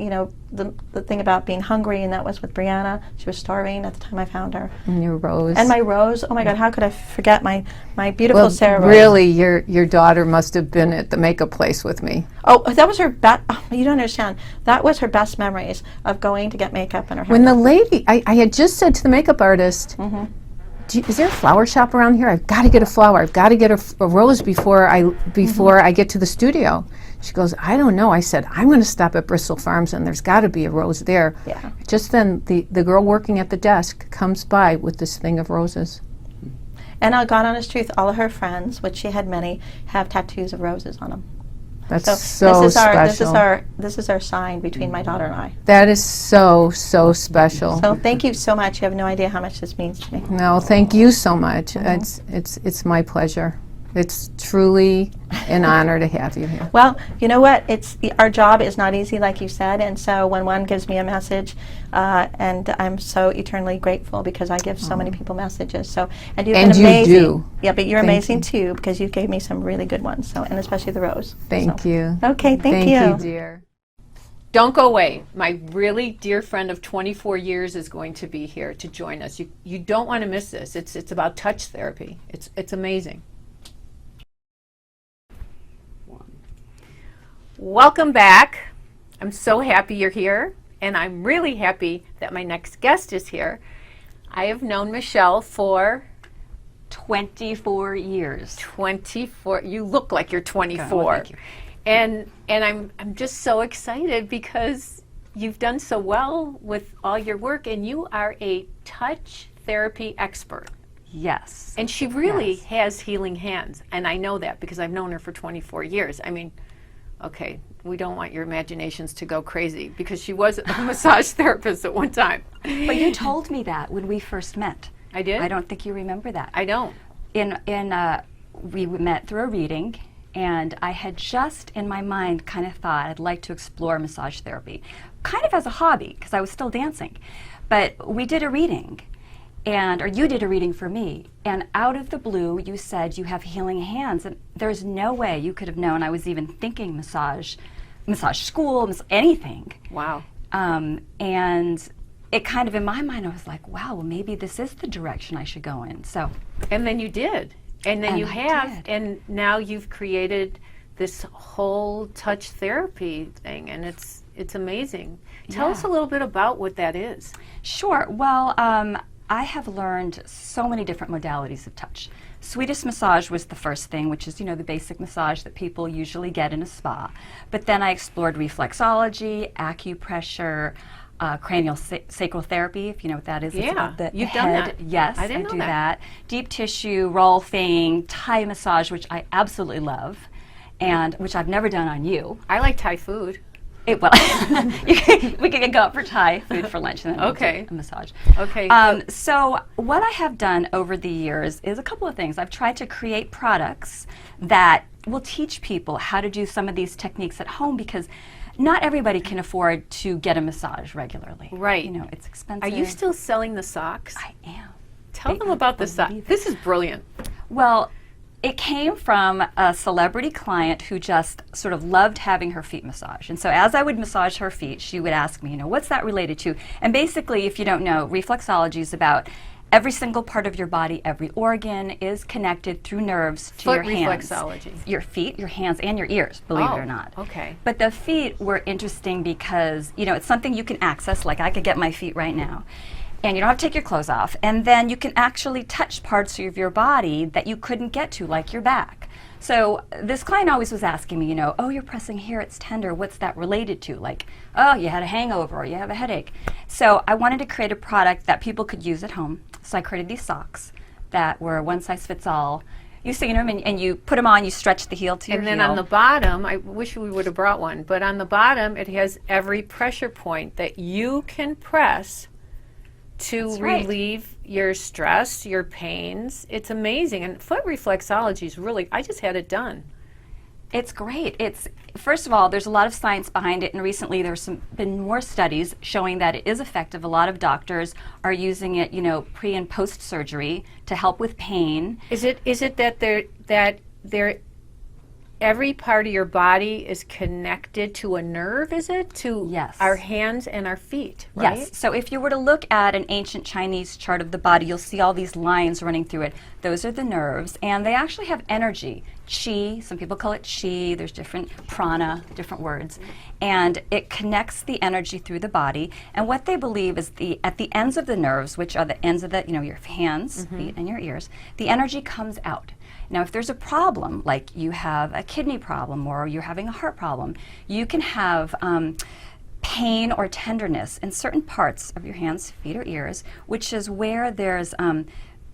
Speaker 2: the thing about being hungry, and that was with Brianna. She was starving at the time I found her.
Speaker 1: And your rose.
Speaker 2: And my rose. Oh my God, how could I forget my beautiful
Speaker 1: well,
Speaker 2: Sarah Rose?
Speaker 1: really, your daughter must have been at the makeup place with me.
Speaker 2: Oh, that was her best. Oh, you don't understand. That was her best memories of going to get makeup and her hair.
Speaker 1: When the lady, I had just said to the makeup artist, is there a flower shop around here? I've got to get a flower. I've got to get a rose before I get to the studio. She goes, I don't know. I said, I'm going to stop at Bristol Farms, and there's got to be a rose there.
Speaker 2: Yeah.
Speaker 1: Just then, the girl working at the desk comes by with this thing of roses.
Speaker 2: And God honest truth, all of her friends, which she had many, have tattoos of roses on them.
Speaker 1: That's
Speaker 2: So
Speaker 1: so
Speaker 2: this is
Speaker 1: special.
Speaker 2: this is our sign between my daughter and I.
Speaker 1: That is so special.
Speaker 2: So thank you so much. You have no idea how much this means to me.
Speaker 1: No, thank you so much. It's my pleasure. It's truly an honor to have you here.
Speaker 2: Well, you know what? Our job is not easy, like you said, and so when one gives me a message, and I'm so eternally grateful because I give so many people messages. So and you've
Speaker 1: And
Speaker 2: been
Speaker 1: you
Speaker 2: amazing.
Speaker 1: do.
Speaker 2: Yeah, but you're
Speaker 1: Thank
Speaker 2: amazing
Speaker 1: you.
Speaker 2: too because you gave me some really good ones. So and especially the rose.
Speaker 1: Thank
Speaker 2: So.
Speaker 1: you.
Speaker 2: Okay, thank
Speaker 1: you,
Speaker 2: you.
Speaker 1: dear. Don't go away. My really dear friend of 24 years is going to be here to join us. You don't want to miss this. It's about touch therapy. It's amazing. Welcome back. I'm so happy you're here, and I'm really happy that my next guest is here. I have known Michelle for
Speaker 5: 24 years.
Speaker 1: 24. You look like you're 24.
Speaker 5: Oh, thank you.
Speaker 1: And I'm just so excited because you've done so well with all your work, and you are a touch therapy expert.
Speaker 5: Yes.
Speaker 1: And she really
Speaker 5: Yes.
Speaker 1: has healing hands, and I know that because I've known her for 24 years. I mean, okay, we don't want your imaginations to go crazy because she was a massage therapist at one time.
Speaker 5: But you told me that when we first met.
Speaker 1: I did?
Speaker 5: I don't think you remember that.
Speaker 1: I don't.
Speaker 5: We met through a reading, and I had just in my mind kind of thought I'd like to explore massage therapy, kind of as a hobby because I was still dancing. But we did a reading, or you did a reading for me, and out of the blue you said you have healing hands, and there's no way you could have known I was even thinking massage school, anything.
Speaker 1: Wow.
Speaker 5: And it kind of, in my mind, I was like, wow, well, maybe this is the direction I should go in. So,
Speaker 1: And then you did. And then
Speaker 5: And
Speaker 1: you
Speaker 5: I
Speaker 1: have.
Speaker 5: did.
Speaker 1: And now you've created this whole touch therapy thing, and it's amazing. Tell us a little bit about what that is.
Speaker 5: sure. Well, I have learned so many different modalities of touch. Swedish massage was the first thing, which is, the basic massage that people usually get in a spa. But then I explored reflexology, acupressure, cranial sacral therapy, if you know what that is. It's
Speaker 1: Yeah,
Speaker 5: about the
Speaker 1: you've done
Speaker 5: head.
Speaker 1: that.
Speaker 5: Yes,
Speaker 1: I didn't know
Speaker 5: do
Speaker 1: that.
Speaker 5: that. Deep tissue, rolfing, Thai massage, which I absolutely love, and which I've never done on you.
Speaker 1: I like Thai food.
Speaker 5: Well, we can go out for Thai food for lunch and then
Speaker 1: Okay.
Speaker 5: we'll do a massage.
Speaker 1: Okay.
Speaker 5: So what I have done over the years is a couple of things. I've tried to create products that will teach people how to do some of these techniques at home because not everybody can afford to get a massage regularly.
Speaker 1: Right.
Speaker 5: It's expensive.
Speaker 1: Are you still selling the socks?
Speaker 5: I am.
Speaker 1: Tell them about the socks. This is brilliant.
Speaker 5: Well, it came from a celebrity client who just sort of loved having her feet massaged. And so as I would massage her feet, she would ask me, what's that related to? And basically, if you don't know, reflexology is about every single part of your body, every organ is connected through nerves to
Speaker 1: Foot
Speaker 5: your hands.
Speaker 1: reflexology.
Speaker 5: Your feet, your hands, and your ears, believe it or not.
Speaker 1: Okay.
Speaker 5: But the feet were interesting because, it's something you can access, like I could get my feet right now. And you don't have to take your clothes off. And then you can actually touch parts of your body that you couldn't get to, like your back. So this client always was asking me, oh, you're pressing here, it's tender. What's that related to? Like, oh, you had a hangover or you have a headache. So I wanted to create a product that people could use at home. So I created these socks that were one size fits all. You see them and you put them on, you stretch the heel to your
Speaker 1: And
Speaker 5: heel.
Speaker 1: then on the bottom, I wish we would have brought one, but on the bottom it has every pressure point that you can press to
Speaker 5: That's right.
Speaker 1: relieve your stress, your pains. It's amazing. And foot reflexology is really, I just had it done.
Speaker 5: It's great. It's first of all, there's a lot of science behind it, and recently there's been more studies showing that it is effective. A lot of doctors are using it, pre and post surgery to help with pain.
Speaker 1: Is it that every part of your body is connected to a nerve? Is it to
Speaker 5: Yes.
Speaker 1: our hands and our feet? Right?
Speaker 5: Yes. So if you were to look at an ancient Chinese chart of the body, you'll see all these lines running through it. Those are the nerves, and they actually have energy. Qi, some people call it Qi, there's different prana, different words, and it connects the energy through the body. And what they believe is at the ends of the nerves, which are the ends of your hands, feet, and your ears, the energy comes out. Now, if there's a problem, like you have a kidney problem or you're having a heart problem, you can have pain or tenderness in certain parts of your hands, feet, or ears, which is where there's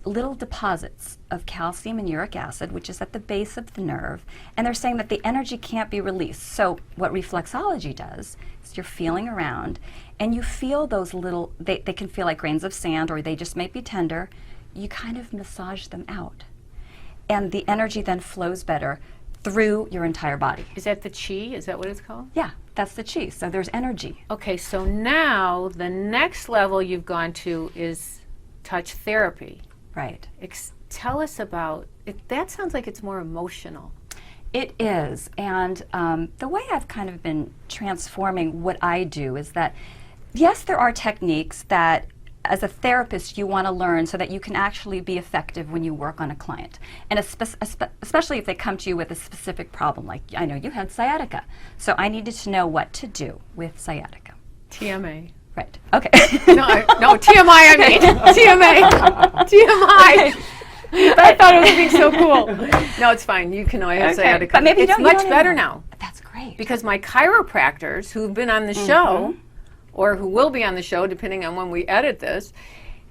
Speaker 5: little deposits of calcium and uric acid, which is at the base of the nerve, and they're saying that the energy can't be released. So what reflexology does is you're feeling around, and you feel those little, they can feel like grains of sand, or they just may be tender. You kind of massage them out, and the energy then flows better through your entire body.
Speaker 1: Is that the Qi? Is that what it's called?
Speaker 5: Yeah, that's the Qi. So there's energy.
Speaker 1: Okay, so now the next level you've gone to is touch therapy.
Speaker 5: Right.
Speaker 1: Tell us about it. That sounds like it's more emotional.
Speaker 5: It is, and the way I've kind of been transforming what I do is that, yes, there are techniques that as a therapist you want to learn so that you can actually be effective when you work on a client, and especially if they come to you with a specific problem. Like, I know you had sciatica, so I needed to know what to do with sciatica.
Speaker 1: TMA.
Speaker 5: Right. Okay.
Speaker 1: No, TMI, I mean. TMI. I thought it was being so cool. No, it's fine. You can always have sciatica.
Speaker 5: But maybe
Speaker 1: it's much better now.
Speaker 5: That's great.
Speaker 1: Because my chiropractors who've been on the show, or who will be on the show, depending on when we edit this,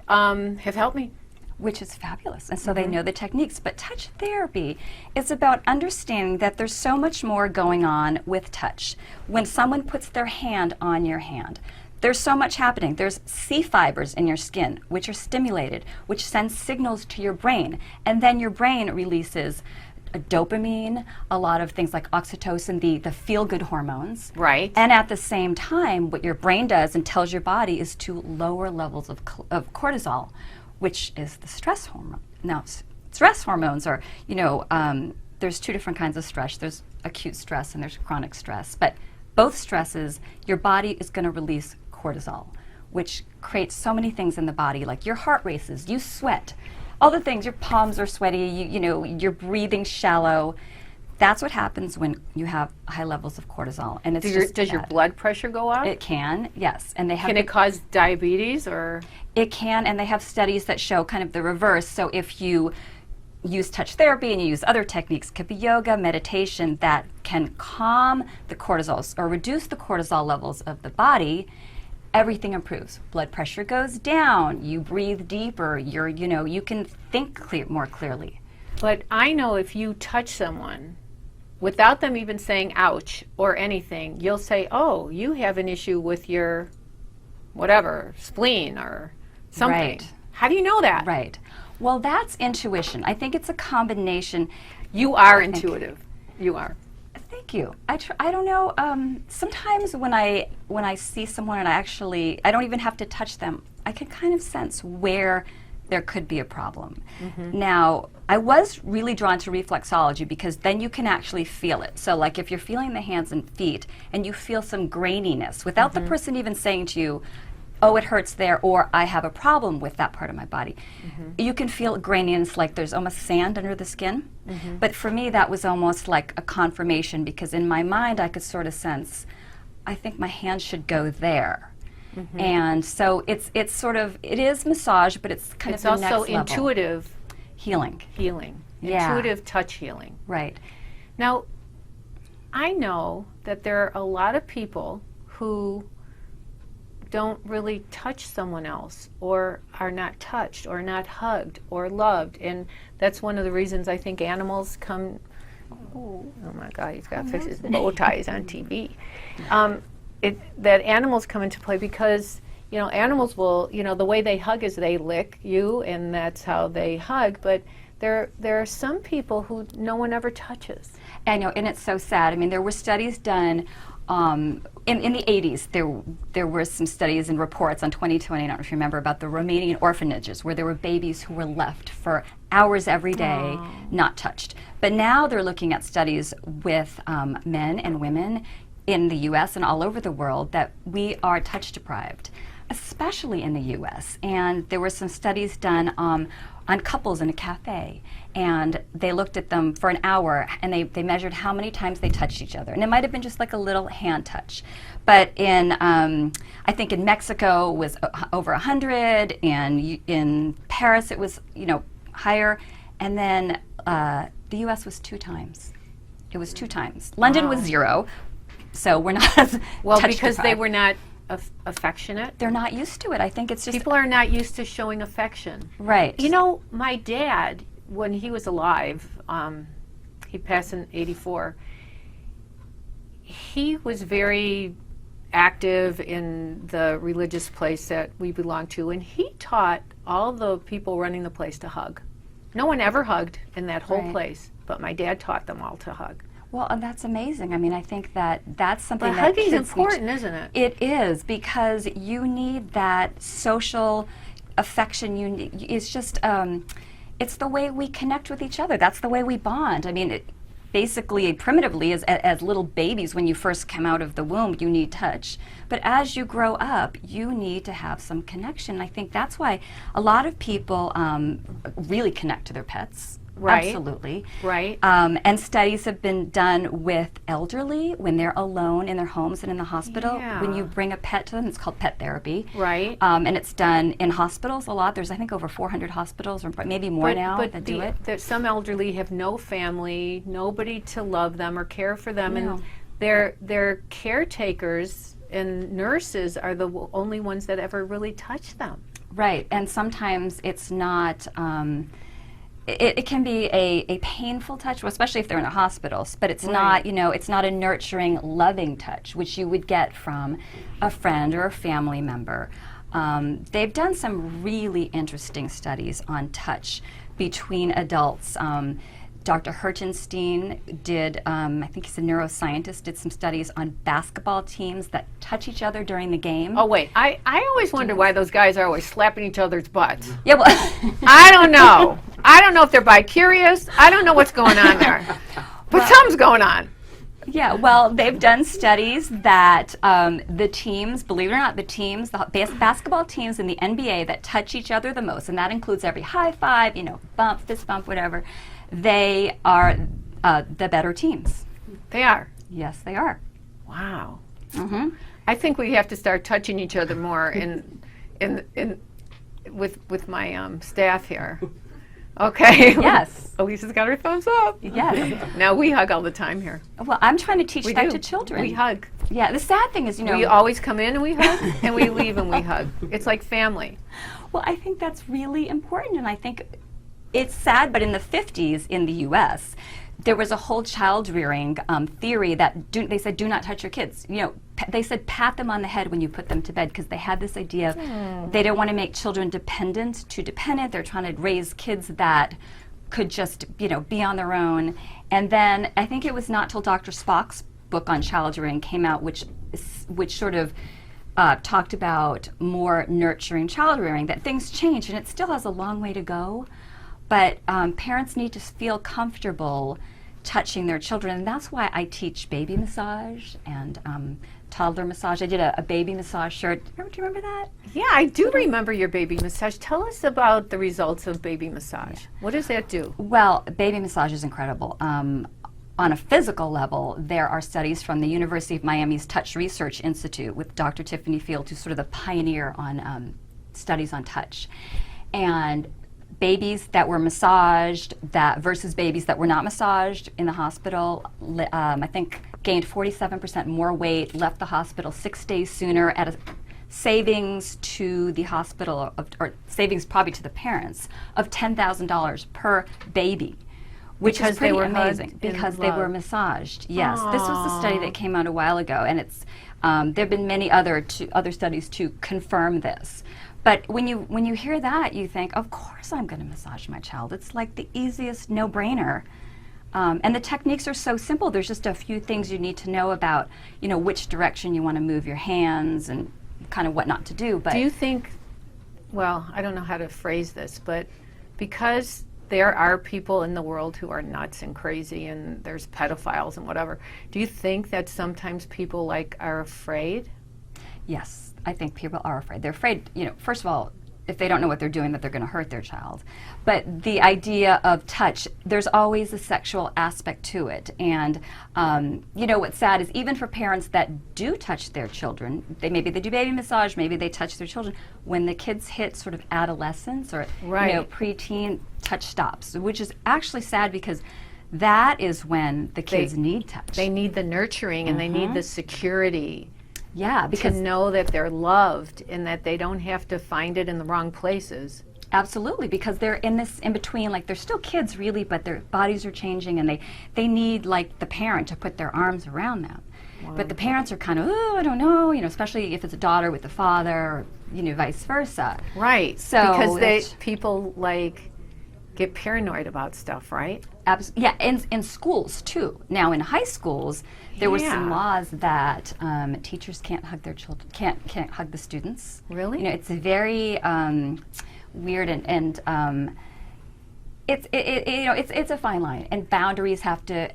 Speaker 1: have helped me.
Speaker 5: Which is fabulous. And so they know the techniques. But touch therapy is about understanding that there's so much more going on with touch. When someone puts their hand on your hand, there's so much happening. There's C fibers in your skin, which are stimulated, which sends signals to your brain. And then your brain releases dopamine, a lot of things like oxytocin, the feel-good hormones.
Speaker 1: Right.
Speaker 5: And at the same time, what your brain does and tells your body is to lower levels of cortisol, which is the stress hormone. Now, stress hormones are, there's two different kinds of stress. There's acute stress and there's chronic stress. But both stresses, your body is going to release cortisol, which creates so many things in the body, like your heart races, you sweat, all the things, your palms are sweaty, you're breathing shallow. That's what happens when you have high levels of cortisol. And it's
Speaker 1: does your blood pressure go up?
Speaker 5: It can, yes. And they have
Speaker 1: Can it cause diabetes or?
Speaker 5: It can, and they have studies that show kind of the reverse. So if you use touch therapy and you use other techniques, could be yoga, meditation, that can calm the cortisol or reduce the cortisol levels of the body, everything improves. Blood pressure goes down, you breathe deeper, you can think more clearly.
Speaker 1: But I know if you touch someone without them even saying ouch or anything, you'll say, oh, you have an issue with your whatever, spleen or something.
Speaker 5: Right.
Speaker 1: How do you know that?
Speaker 5: Right. Well, that's intuition. I think it's a combination.
Speaker 1: You are intuitive. You are.
Speaker 5: Thank you. I don't know. Sometimes when I see someone and I don't even have to touch them, I can kind of sense where there could be a problem. Now, I was really drawn to reflexology because then you can actually feel it. So like if you're feeling the hands and feet and you feel some graininess without the person even saying to you, oh, it hurts there, or I have a problem with that part of my body. You can feel graininess, like there's almost sand under the skin. But for me, that was almost like a confirmation, because in my mind, I could sort of sense, I think my hand should go there. And so it is massage, but it's kind of the next level.
Speaker 1: It's also intuitive
Speaker 5: healing. Yeah.
Speaker 1: Intuitive touch healing.
Speaker 5: Right.
Speaker 1: Now, I know that there are a lot of people who don't really touch someone else, or are not touched, or not hugged, or loved, and that's one of the reasons I think animals come. Oh my God, he's got to fix his bow ties on TV. That animals come into play because animals will, the way they hug is they lick you, and that's how they hug. But there are some people who no one ever touches.
Speaker 5: I know, and it's so sad. I mean, there were studies done in the 80s. There were some studies and reports on 2020, I don't know if you remember, about the Romanian orphanages where there were babies who were left for hours every day, not touched. But now they're looking at studies with men and women in the U.S. and all over the world that we are touch deprived, especially in the U.S. And there were some studies done on couples in a cafe, and they looked at them for an hour, and they measured how many times they touched each other. And it might have been just like a little hand touch. But in, I think in Mexico it was over 100, and in Paris it was, higher. And then the U.S. was 2 times. It was 2 times. London was 0, so we're not as
Speaker 1: Well,
Speaker 5: touch
Speaker 1: because they
Speaker 5: deprived.
Speaker 1: were not affectionate.
Speaker 5: They're not used to it. I think it's just
Speaker 1: People are not used to showing affection.
Speaker 5: right.
Speaker 1: My dad, when he was alive, he passed in '84, he was very active in the religious place that we belonged to, and he taught all the people running the place to hug. No one ever hugged in that whole
Speaker 5: Right.
Speaker 1: place, but my dad taught them all to hug.
Speaker 5: Well, and that's amazing. I mean, I think that's something
Speaker 1: But
Speaker 5: that
Speaker 1: hugging's
Speaker 5: kids need
Speaker 1: important, isn't it?
Speaker 5: It is, because you need that social affection. You need, it's just it's the way we connect with each other. That's the way we bond. I mean, basically, primitively, as little babies, when you first come out of the womb, you need touch. But as you grow up, you need to have some connection. I think that's why a lot of people really connect to their pets.
Speaker 1: Right.
Speaker 5: Absolutely.
Speaker 1: Right.
Speaker 5: And studies have been done with elderly when they're alone in their homes and in the hospital.
Speaker 1: Yeah.
Speaker 5: When you bring a pet to them, it's called pet therapy.
Speaker 1: Right.
Speaker 5: And it's done in hospitals a lot. There's, I think, over 400 hospitals, or maybe more now, that do it.
Speaker 1: That some elderly have no family, nobody to love them or care for them,
Speaker 5: No.
Speaker 1: and their caretakers and nurses are the only ones that ever really touch them.
Speaker 5: Right. And sometimes it's not. It can be a painful touch, especially if they're in a hospital, but it's not, it's not a nurturing, loving touch, which you would get from a friend or a family member. They've done some really interesting studies on touch between adults. Dr. Hertenstein did, I think he's a neuroscientist, did some studies on basketball teams that touch each other during the game.
Speaker 1: Oh wait, I always wonder why those guys are always slapping each other's butts.
Speaker 5: Yeah, well,
Speaker 1: I don't know. I don't know if they're bi-curious. I don't know what's going on there. But something's going on.
Speaker 5: yeah, well, they've done studies that the teams, believe it or not, the basketball teams in the NBA that touch each other the most, and that includes every high five, bump, fist bump, whatever, they are the better teams.
Speaker 1: They are.
Speaker 5: Yes, they are.
Speaker 1: Wow.
Speaker 5: Mm-hmm.
Speaker 1: I think we have to start touching each other more with my staff here. Okay.
Speaker 5: Yes.
Speaker 1: Elisa's got her thumbs up.
Speaker 5: Yes.
Speaker 1: Now we hug all the time here.
Speaker 5: Well, I'm trying to teach
Speaker 1: We
Speaker 5: that
Speaker 1: do.
Speaker 5: to children.
Speaker 1: We hug.
Speaker 5: Yeah, the sad thing is,
Speaker 1: We always come in and we hug, and we leave and we hug. It's like family.
Speaker 5: well, I think that's really important, and I think it's sad, but in the 50s in the U.S., there was a whole child rearing theory that they said, do not touch your kids. They said pat them on the head when you put them to bed, because they had this idea of they don't want to make children too dependent. They're trying to raise kids that could just, be on their own. And then I think it was not till Dr. Spock's book on child rearing came out, which sort of talked about more nurturing child rearing, that things changed, and it still has a long way to go. But parents need to feel comfortable touching their children, and that's why I teach baby massage and toddler massage. I did a baby massage shirt. Do you remember that?
Speaker 1: Yeah, I do remember your baby massage. Tell us about the results of baby massage. What does that do?
Speaker 5: Well, baby massage is incredible. On a physical level, there are studies from the University of Miami's Touch Research Institute with Dr. Tiffany Field, who's sort of the pioneer on studies on touch. And babies that were massaged versus babies that were not massaged in the hospital, I think gained 47% more weight, left the hospital 6 days sooner, at a savings to the hospital, or savings probably to the parents, of $10,000 per baby. Which
Speaker 1: Because
Speaker 5: is pretty
Speaker 1: they were
Speaker 5: amazing,
Speaker 1: hugged in
Speaker 5: because they were
Speaker 1: love.
Speaker 5: massaged. Yes, this was a study that came out a while ago, and it's there have been many other studies to confirm this. But when you hear that, you think, of course I'm going to massage my child. It's like the easiest no-brainer. And the techniques are so simple. There's just a few things you need to know about, which direction you want to move your hands and kind of what not to do. But
Speaker 1: Do you think, well, I don't know how to phrase this, but because there are people in the world who are nuts and crazy and there's pedophiles and whatever, do you think that sometimes people are afraid?
Speaker 5: yes, I think people are afraid. They're afraid, first of all, if they don't know what they're doing, that they're going to hurt their child. But the idea of touch, there's always a sexual aspect to it. And what's sad is even for parents that do touch their children, maybe they do baby massage, maybe they touch their children, when the kids hit sort of adolescence or
Speaker 1: Right.
Speaker 5: preteen, touch stops, which is actually sad because that is when the kids need touch.
Speaker 1: They need the nurturing and they need the security
Speaker 5: Yeah,
Speaker 1: to
Speaker 5: because
Speaker 1: know that they're loved and that they don't have to find it in the wrong places.
Speaker 5: absolutely, because they're in this in between, they're still kids really, but their bodies are changing and they need the parent to put their arms around them. But the parents are kind of, oh, I don't know, especially if it's a daughter with the father, or, vice versa.
Speaker 1: Right.
Speaker 5: So
Speaker 1: because people get paranoid about stuff, right?
Speaker 5: Yeah, in schools too. Now in high schools, there were some
Speaker 1: Yeah.
Speaker 5: laws that teachers can't hug their children, can't hug the students.
Speaker 1: Really?
Speaker 5: It's a very weird and it's a fine line, and boundaries have to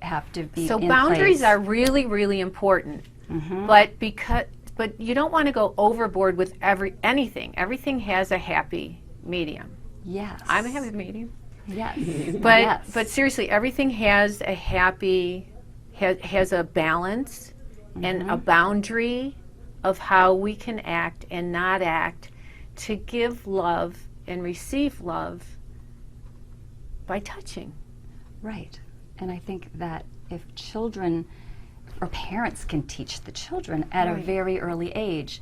Speaker 5: be
Speaker 1: So
Speaker 5: in
Speaker 1: boundaries
Speaker 5: place.
Speaker 1: are really, really important. But you don't want to go overboard with anything. Everything has a happy medium.
Speaker 5: Yes.
Speaker 1: I'm a happy medium.
Speaker 5: Yes.
Speaker 1: But
Speaker 5: Yes.
Speaker 1: but seriously, everything has a has a balance and a boundary of how we can act and not act to give love and receive love by touching.
Speaker 5: Right. And I think that if children or parents can teach the children at a
Speaker 1: Right.
Speaker 5: very early age,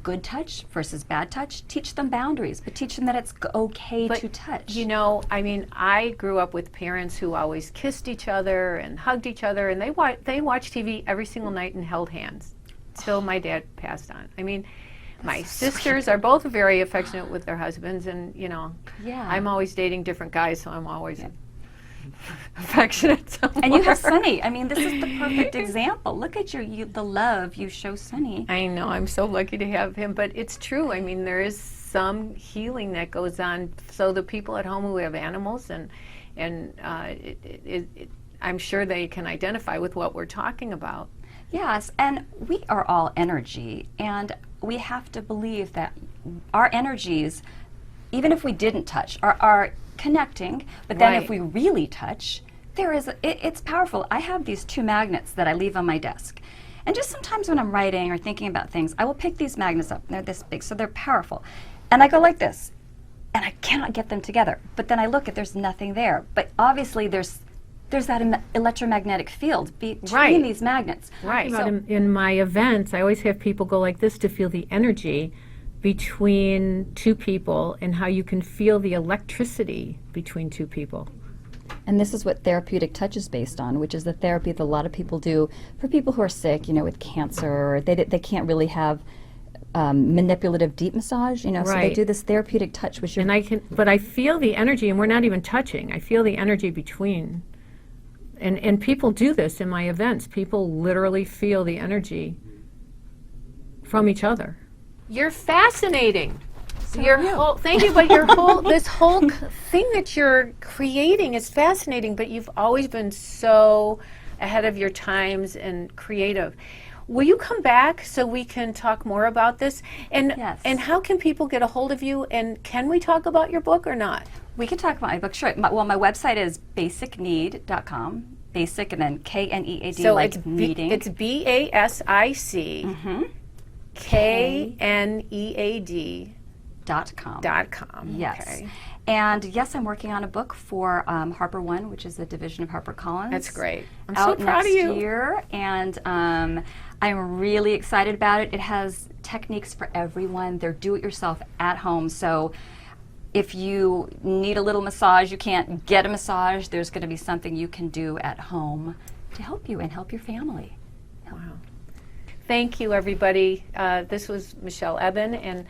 Speaker 5: good touch versus bad touch, teach them boundaries, but teach them that it's okay
Speaker 1: But,
Speaker 5: to touch.
Speaker 1: I grew up with parents who always kissed each other and hugged each other, and they watched TV every single night and held hands till my dad passed on. My sisters are both very affectionate with their husbands, and
Speaker 5: Yeah.
Speaker 1: I'm always dating different guys, so I'm always affectionate somewhere.
Speaker 5: And you have Sonny. This is the perfect example. Look at the love you show Sonny.
Speaker 1: I know, I'm so lucky to have him, but it's true. There is some healing that goes on. So the people at home who have animals, I'm sure they can identify with what we're talking about.
Speaker 5: Yes, and we are all energy, and we have to believe that our energies, even if we didn't touch, are connecting, but then
Speaker 1: Right.
Speaker 5: if we really touch, it's powerful. I have these 2 magnets that I leave on my desk. And just sometimes when I'm writing or thinking about things, I will pick these magnets up. They're this big, so they're powerful. And I go like this, and I cannot get them together. But then I look there's nothing there. But obviously there's that electromagnetic field between
Speaker 1: Right.
Speaker 5: these magnets.
Speaker 1: Right.
Speaker 5: So,
Speaker 1: In my events, I always have people go like this to feel the energy between 2 people and how you can feel the electricity between 2 people.
Speaker 6: And this is what Therapeutic Touch is based on, which is the therapy that a lot of people do for people who are sick, with cancer, or they can't really have manipulative deep massage, so they
Speaker 1: Right.
Speaker 6: do this Therapeutic Touch, which
Speaker 1: And I feel the energy, and we're not even touching. I feel the energy between. And people do this in my events. People literally feel the energy from each other. You're fascinating. Thank you, but this whole thing that you're creating is fascinating, but you've always been so ahead of your times and creative. Will you come back so we can talk more about this? And
Speaker 5: Yes.
Speaker 1: and how can people get a hold of you? And can we talk about your book or not?
Speaker 5: we can talk about my book, sure. My website is basicneed.com. Basic and then KNEAD,
Speaker 1: So
Speaker 5: like
Speaker 1: it's
Speaker 5: needing.
Speaker 1: it's BASIC KNEAD.com.
Speaker 5: .com. Yes.
Speaker 1: Okay.
Speaker 5: And yes, I'm working on a book for Harper One, which is a division of HarperCollins.
Speaker 1: That's great. I'm so
Speaker 5: out
Speaker 1: proud
Speaker 5: next
Speaker 1: of you.
Speaker 5: year, and I'm really excited about it. It has techniques for everyone. They're do-it-yourself at home. So if you need a little massage, you can't get a massage, there's going to be something you can do at home to help you and help your family.
Speaker 1: Wow. Thank you, everybody. This was Michelle Ebbin, and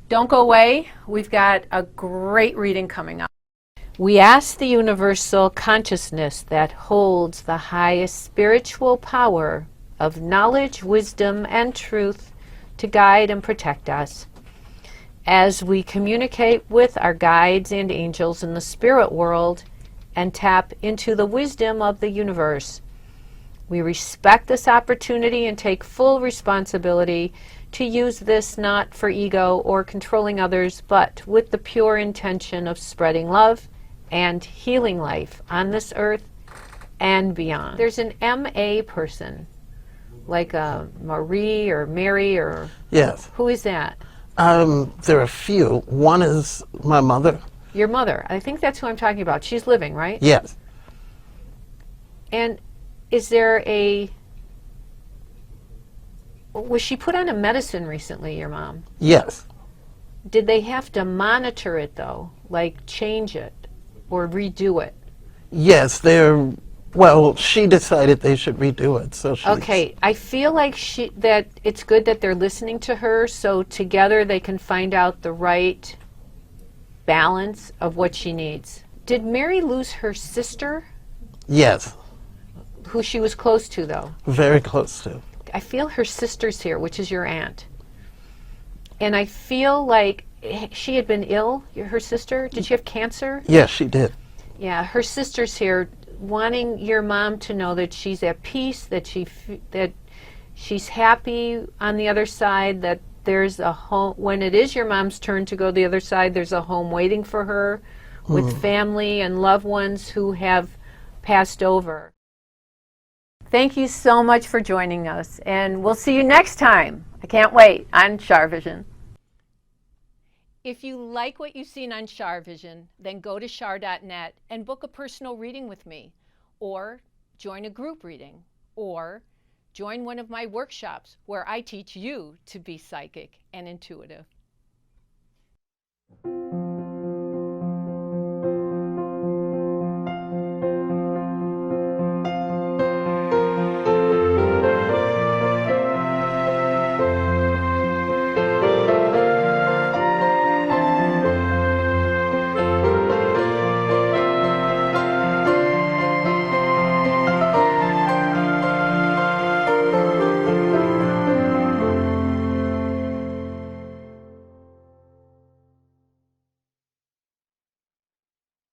Speaker 1: don't go away. We've got a great reading coming up.
Speaker 7: We ask the universal consciousness that holds the highest spiritual power of knowledge, wisdom, and truth to guide and protect us. As we communicate with our guides and angels in the spirit world and tap into the wisdom of the universe, we respect this opportunity and take full responsibility to use this not for ego or controlling others, but with the pure intention of spreading love and healing life on this earth and beyond. There's an MA person, like a Marie or Mary or...
Speaker 8: Yes.
Speaker 7: Who is that?
Speaker 8: There are a few. One is my mother.
Speaker 7: Your mother. I think that's who I'm talking about. She's living, right?
Speaker 8: Yes.
Speaker 7: And is there a... Was she put on a medicine recently, your mom?
Speaker 8: Yes.
Speaker 7: Did they have to monitor it, though? Like change it or redo it?
Speaker 8: Yes, they're... Well, she decided they should redo it, so she's...
Speaker 7: Okay, I feel like that it's good that they're listening to her, so together they can find out the right balance of what she needs. Did Mary lose her sister?
Speaker 8: Yes.
Speaker 7: Who she was close to, though?
Speaker 8: Very close to.
Speaker 7: I feel her sister's here, which is your aunt. And I feel like she had been ill, her sister. Did she have cancer?
Speaker 8: Yes, she did.
Speaker 7: Yeah, her sister's here, wanting your mom to know that she's at peace, that she's happy on the other side, that there's a home. When it is your mom's turn to go the other side, there's a home waiting for her with family and loved ones who have passed over. Thank you so much for joining us, and we'll see you next time. I can't wait on CharVision. If you like what you've seen on CharVision, then go to char.net and book a personal reading with me, or join a group reading, or join one of my workshops where I teach you to be psychic and intuitive.